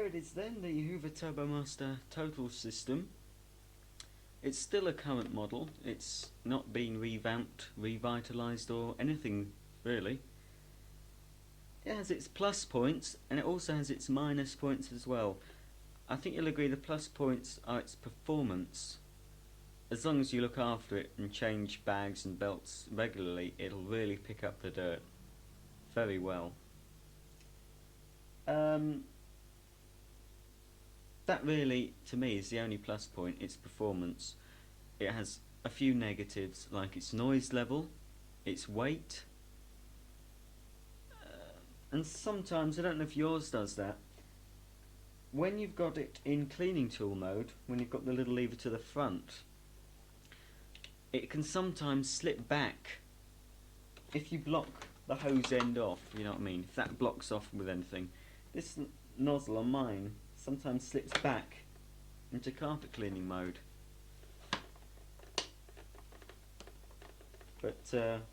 there it is then, the Hoover Turbomaster total system. It's still a current model, it's not been revamped, revitalised or anything really. It has its plus points and it also has its minus points as well. I think you'll agree the plus points are its performance. As long as you look after it and change bags and belts regularly, it'll really pick up the dirt very well. That really, to me, is the only plus point, its performance. It has a few negatives, like its noise level, its weight, and sometimes, I don't know if yours does that, when you've got it in cleaning tool mode, when you've got the little lever to the front, it can sometimes slip back if you block the hose end off, you know what I mean, if that blocks off with anything. This nozzle on mine sometimes slips back into carpet cleaning mode. But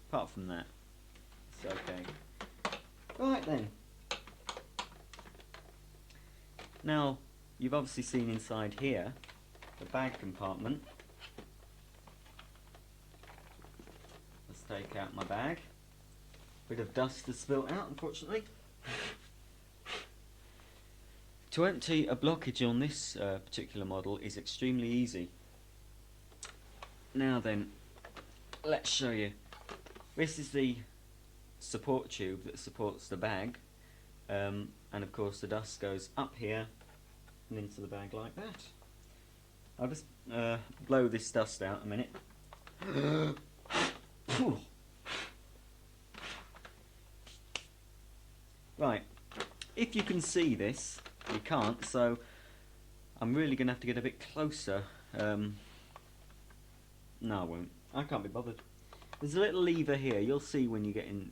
apart from that, it's okay. Right then. Now, you've obviously seen inside here, the bag compartment. Let's take out my bag. Bit of dust has spilt out, unfortunately. To empty a blockage on this particular model is extremely easy. Now then, let's show you. This is the support tube that supports the bag, and of course the dust goes up here and into the bag like that. I'll just blow this dust out a minute. Right, if you can see this, you can't, so I'm really going to have to get a bit closer. No, I won't. I can't be bothered. There's a little lever here. You'll see when you get in.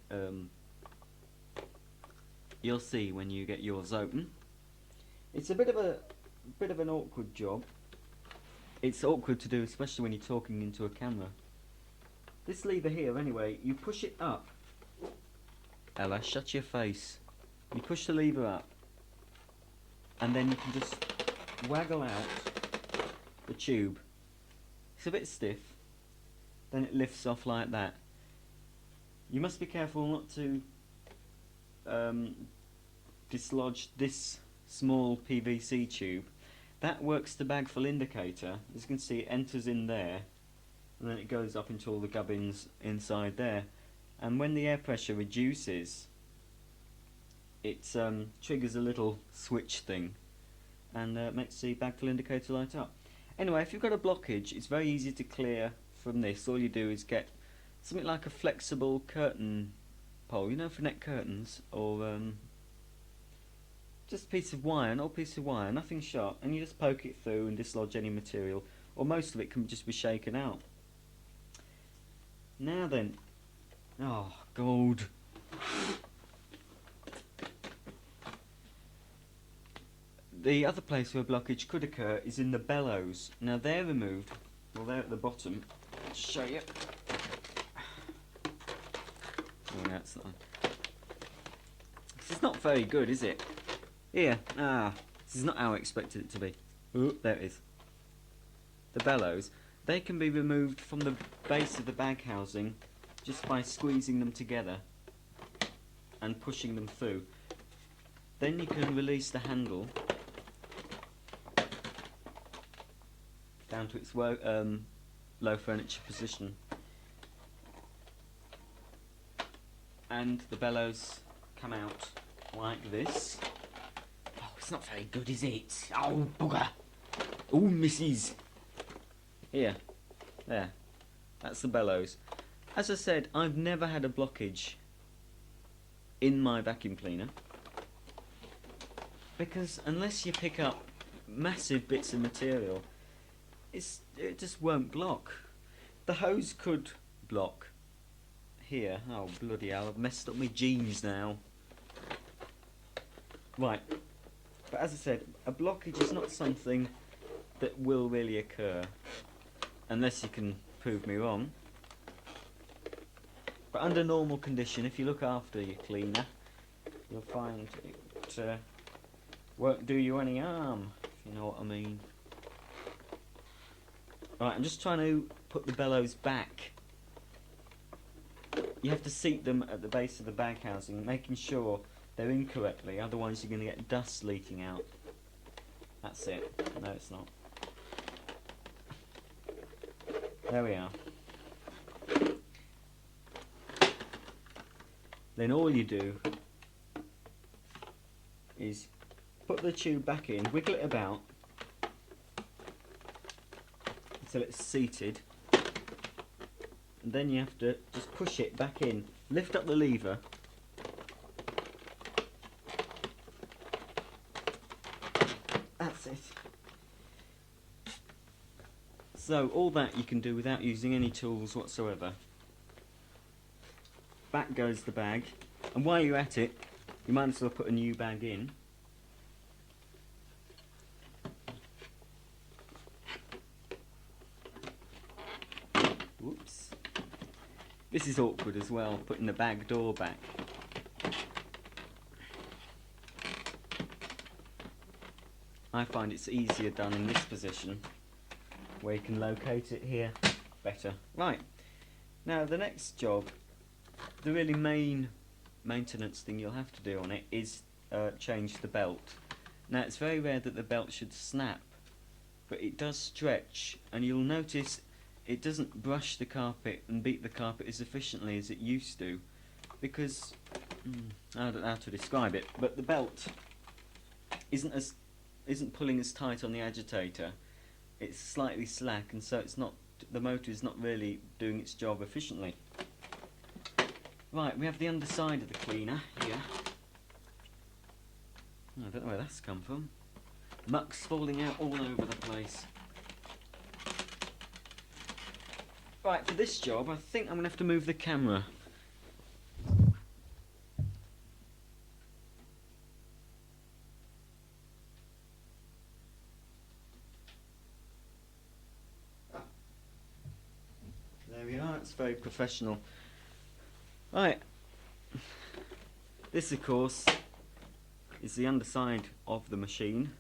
You'll see when you get yours open. It's a bit of an awkward job. It's awkward to do, especially when you're talking into a camera. This lever here, anyway, you push it up. Ella, shut your face. You push the lever up, and then you can just waggle out the tube. It's a bit stiff. Then it lifts off like that. You must be careful not to dislodge this small PVC tube. That works the bag full indicator. As you can see, it enters in there, and then it goes up into all the gubbins inside there. And when the air pressure reduces, it triggers a little switch thing, and makes the bag full indicator light up. Anyway, if you've got a blockage, it's very easy to clear from this. All you do is get something like a flexible curtain pole, you know, for neck curtains, or just a piece of wire, an old piece of wire, nothing sharp, and you just poke it through and dislodge any material, or most of it can just be shaken out. Now then, oh, gold. The other place where blockage could occur is in the bellows. Now they're removed, well, they're at the bottom. I'll show you. Oh, that's not. This is not very good, is it? Here, this is not how I expected it to be. Ooh, there it is. The bellows, they can be removed from the base of the bag housing just by squeezing them together and pushing them through. Then you can release the handle down to its low furniture position, and the bellows come out like this. Oh, it's not very good, is it? Oh, bugger! Oh, missus! Here, there, that's the bellows. As I said, I've never had a blockage in my vacuum cleaner, because unless you pick up massive bits of material, it just won't block. The hose could block here. Oh, bloody hell, I've messed up my jeans now. Right, but as I said, a blockage is not something that will really occur, unless you can prove me wrong. But under normal condition, if you look after your cleaner, you'll find it won't do you any harm, if you know what I mean. Right, I'm just trying to put the bellows back. You have to seat them at the base of the bag housing, making sure they're in correctly, otherwise you're going to get dust leaking out. That's it. No, it's not. There we are. Then all you do is put the tube back in, wiggle it about until it's seated, and then you have to just push it back in, lift up the lever, that's it. So all that you can do without using any tools whatsoever. Back goes the bag, and while you're at it, you might as well put a new bag in. Whoops. This is awkward as well, putting the bag door back. I find it's easier done in this position, where you can locate it here better. Right, now the next job, the really main maintenance thing you'll have to do on it is change the belt. Now it's very rare that the belt should snap, but it does stretch, and you'll notice it doesn't brush the carpet and beat the carpet as efficiently as it used to, because I don't know how to describe it, but the belt isn't pulling as tight on the agitator. It's slightly slack, and so it's not, the motor is not really doing its job efficiently. Right, we have the underside of the cleaner here. I don't know where that's come from. Muck's falling out all over the place. Right, for this job, I think I'm going to have to move the camera. There we are, it's very professional. Right, this of course is the underside of the machine.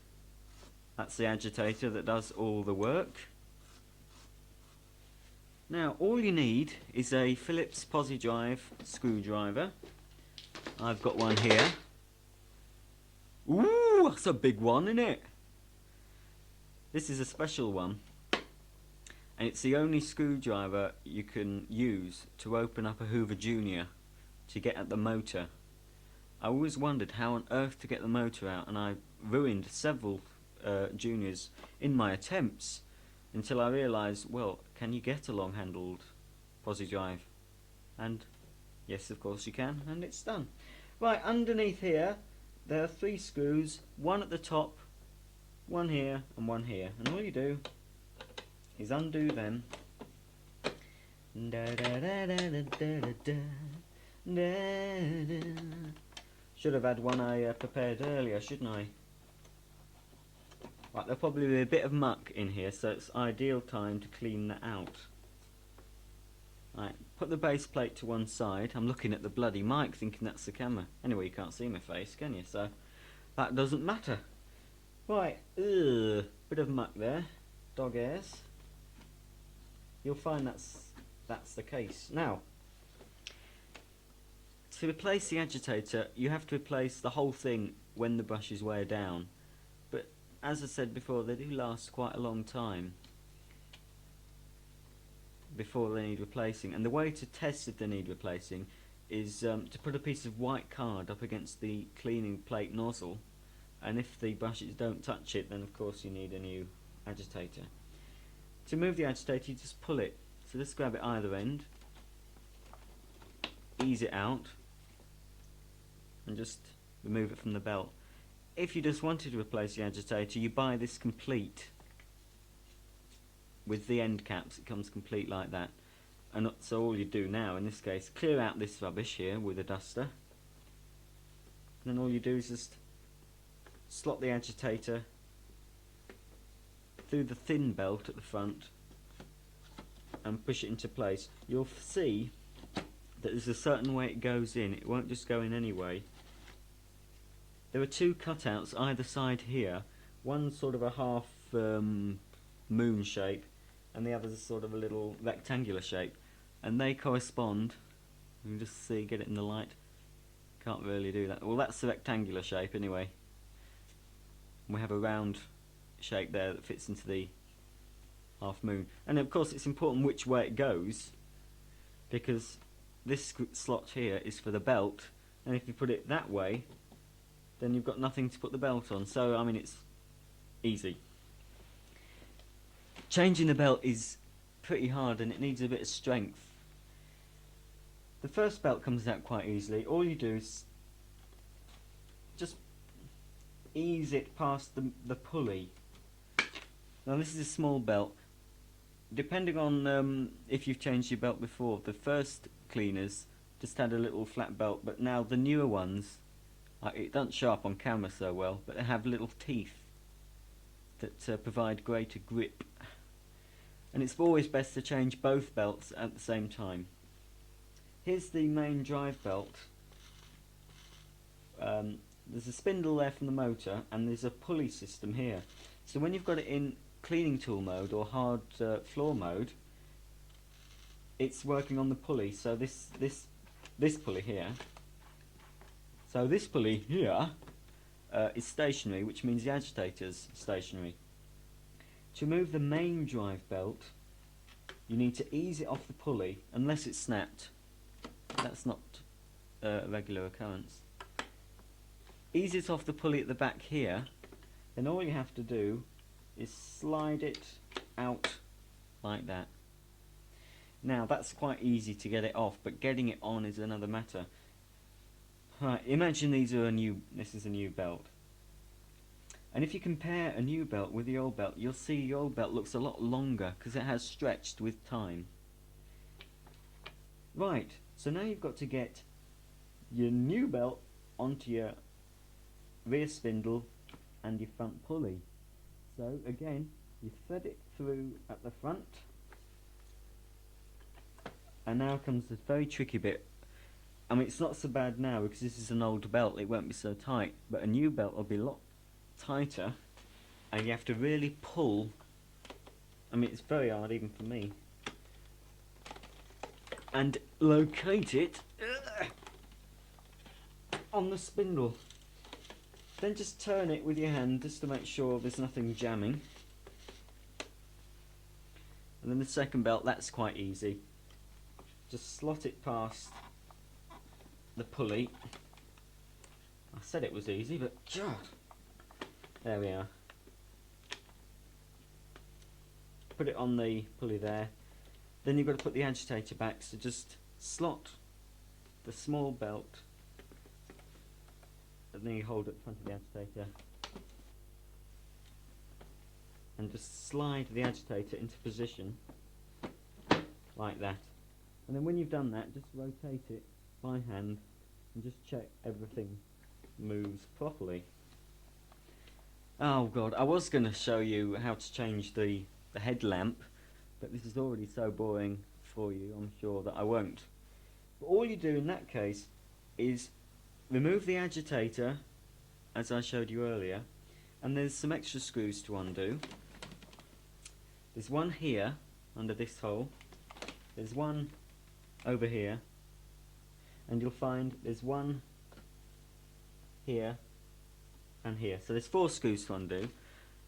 That's the agitator that does all the work. Now all you need is a Phillips posi drive screwdriver. I've got one here. Ooh, that's a big one, isn't it? This is a special one, and it's the only screwdriver you can use to open up a Hoover Junior to get at the motor. I always wondered how on earth to get the motor out, and I ruined several Juniors in my attempts until I realised, well, can you get a long-handled posi drive? And yes, of course you can, and it's done. Right, underneath here there are 3 screws, one at the top, one here and one here, and all you do is undo them. Should have had one I prepared earlier, shouldn't I? Right, there'll probably be a bit of muck in here, so it's ideal time to clean that out. Right, put the base plate to one side. I'm looking at the bloody mic thinking that's the camera. Anyway, you can't see my face, can you? So that doesn't matter. Right, bit of muck there, dog hairs. You'll find that's the case. Now, to replace the agitator, you have to replace the whole thing when the brushes wear down. But as I said before, they do last quite a long time before they need replacing. And the way to test if they need replacing is to put a piece of white card up against the cleaning plate nozzle, and if the brushes don't touch it, then of course you need a new agitator. To move the agitator, you just pull it. So just grab it either end, ease it out, and just remove it from the belt. If you just wanted to replace the agitator, you buy this complete with the end caps. It comes complete like that. And so all you do now, in this case, clear out this rubbish here with a duster. And then all you do is just slot the agitator through the thin belt at the front and push it into place. You'll see that there's a certain way it goes in. It won't just go in any way. there are two cutouts either side here. One sort of a half moon shape, and the other's sort of a little rectangular shape, and they correspond. You can just see, get it in the light. Can't really do that. Well, that's the rectangular shape anyway. We have a round shape there that fits into the half moon, and of course it's important which way it goes, because this slot here is for the belt, and if you put it that way, then you've got nothing to put the belt on. So I mean, it's easy. Changing the belt is pretty hard, and it needs a bit of strength. The first belt comes out quite easily. All you do is just ease it past the pulley. Now this is a small belt. Depending on if you've changed your belt before, the first cleaners just had a little flat belt, but now the newer ones, it doesn't show up on camera so well, but they have little teeth that provide greater grip. And it's always best to change both belts at the same time. Here's the main drive belt. There's a spindle there from the motor, and there's a pulley system here. So when you've got it in cleaning tool mode or hard floor mode, it's working on the pulley. So this pulley here. So this pulley here is stationary, which means the agitator's stationary. To remove the main drive belt, you need to ease it off the pulley, unless it's snapped. That's not a regular occurrence. Ease it off the pulley at the back here, then all you have to do is slide it out like that. Now that's quite easy to get it off, but getting it on is another matter. Right, imagine this is a new belt. And if you compare a new belt with the old belt, you'll see the old belt looks a lot longer because it has stretched with time. Right, so now you've got to get your new belt onto your rear spindle and your front pulley. So again, you thread it through at the front, and now comes the very tricky bit. I mean, it's not so bad now because this is an old belt, it won't be so tight, but a new belt will be a lot tighter, and you have to really pull. I mean, it's very hard even for me, and locate it on the spindle. Then just turn it with your hand just to make sure there's nothing jamming. And then the second belt, that's quite easy. Just slot it past the pulley. I said it was easy, but God. There we are. Put it on the pulley there. Then you've got to put the agitator back, so just slot the small belt, and then you hold it in front of the agitator, and just slide the agitator into position like that. And then when you've done that, just rotate it by hand and just check everything moves properly. Oh God, I was going to show you how to change the headlamp, but this is already so boring for you, I'm sure that I won't. But all you do in that case is remove the agitator, as I showed you earlier, and there's some extra screws to undo. There's one here, under this hole, there's one over here, and you'll find there's one here and here. So there's 4 screws to undo.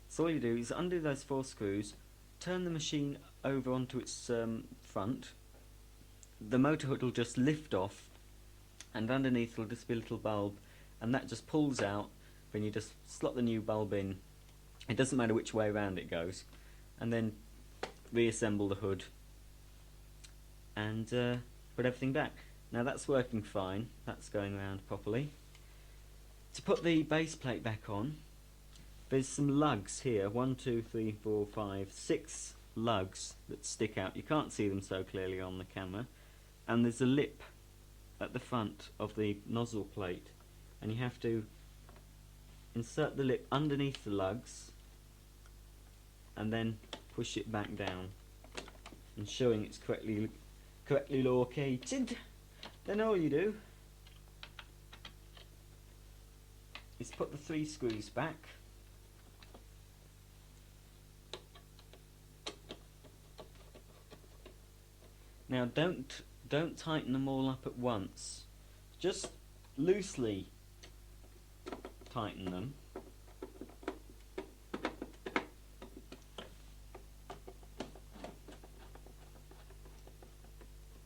So all you do is undo those 4 screws, turn the machine over onto its front, the motor hood will just lift off, and underneath will just be a little bulb, and that just pulls out when you just slot the new bulb in. It doesn't matter which way around it goes, and then reassemble the hood and put everything back. Now that's working fine, that's going around properly. To put the base plate back on, there's some lugs here, 1, 2, 3, 4, 5, 6 lugs that stick out. You can't see them so clearly on the camera, and there's a lip at the front of the nozzle plate, and you have to insert the lip underneath the lugs and then push it back down, ensuring it's correctly located. Then all you do is put the 3 screws back. Now don't tighten them all up at once. Just loosely tighten them.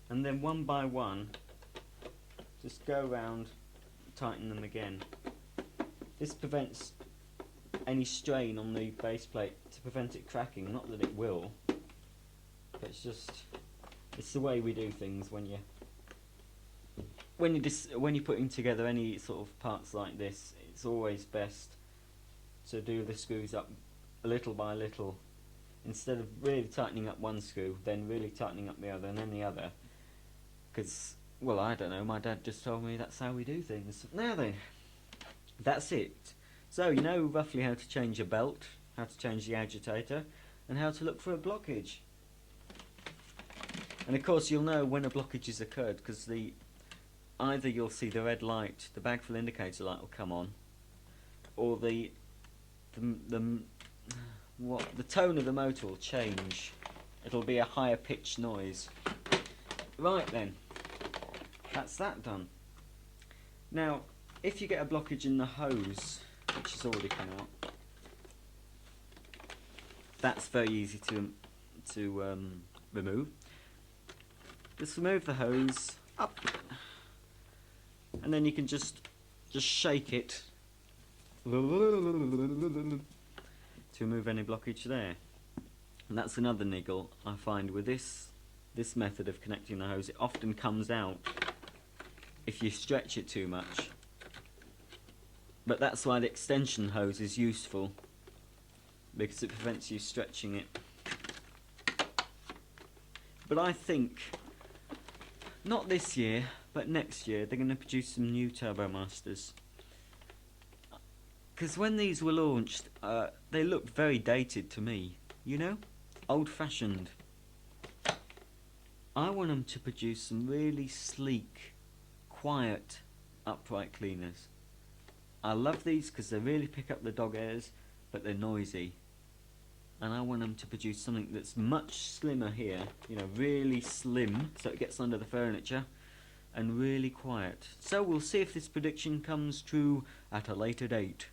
And then one by one, just go around, tighten them again. This prevents any strain on the base plate to prevent it cracking. Not that it will, but it's the way we do things when you're putting together any sort of parts like this. It's always best to do the screws up little by little, instead of really tightening up one screw, then really tightening up the other, and then the other. Because, well, I don't know, my dad just told me that's how we do things. Now then, that's it. So you know roughly how to change a belt, how to change the agitator, and how to look for a blockage. And of course you'll know when a blockage has occurred, because either you'll see the red light, the bag full indicator light will come on, or the tone of the motor will change. It'll be a higher pitched noise. Right then, that's that done. Now, if you get a blockage in the hose, which has already come out, that's very easy to remove. Just remove the hose up, and then you can just shake it to remove any blockage there. And that's another niggle I find with this method of connecting the hose. It often comes out if you stretch it too much, but that's why the extension hose is useful, because it prevents you stretching it. But I think not this year, but next year they're going to produce some new Turbomasters, because when these were launched they looked very dated to me, you know, old-fashioned. I want them to produce some really sleek, quiet, upright cleaners. I love these because they really pick up the dog hairs, but they're noisy. And I want them to produce something that's much slimmer here, you know, really slim, so it gets under the furniture, and really quiet. So we'll see if this prediction comes true at a later date.